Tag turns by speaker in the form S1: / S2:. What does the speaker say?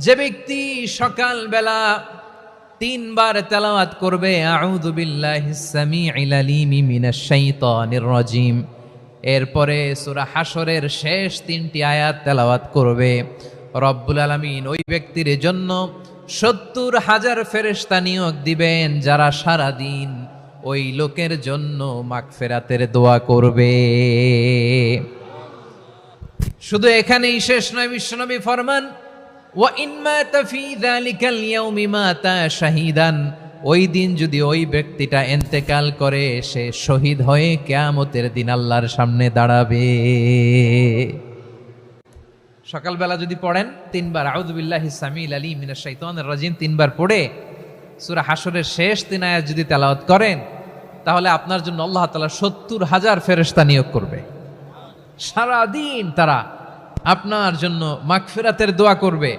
S1: যে ব্যক্তি সকালবেলা তিনবার তেলাওয়াত করবে আউযু বিল্লাহিস সামিউল আলিম মিনাশ শাইতানির রাজিম, এরপরে সূরা হাশরের শেষ তিনটি আয়াত তেলাওয়াত করবে, রব্বুল আলামিন ওই ব্যক্তির জন্য ৭০,০০০ ফেরেশতা নিয়োগ দিবেন যারা সারা দিন ওই লোকের জন্য মাগফিরাতের দোয়া করবে। শুধু এখানেই শেষ নয়, বিশ্বনবী ফরমান ওয়া ইন মাতা ফি যালিকাল ইয়াউমি মাতা শাহীদান, ওই দিন যদি ওই ব্যক্তিটা ইন্তেকাল করে সে শহীদ হয়ে কিয়ামতের দিন আল্লাহর সামনে দাঁড়াবে। সকালবেলা যদি পড়েন তিনবার আউযু বিল্লাহিস সামিউল আলিম মিনাশ শাইতানির রাজিম তিনবার পড়ে সূরা হাশরের শেষ তিন আয়াত যদি তেলাওয়াত করেন, তাহলে আপনার জন্য আল্লাহ তাআলা ৭০,০০০ ফেরেশতা নিয়োগ করবে। সারা দিন তারা আপনার জন্য মাগফিরাতের দোয়া করবে।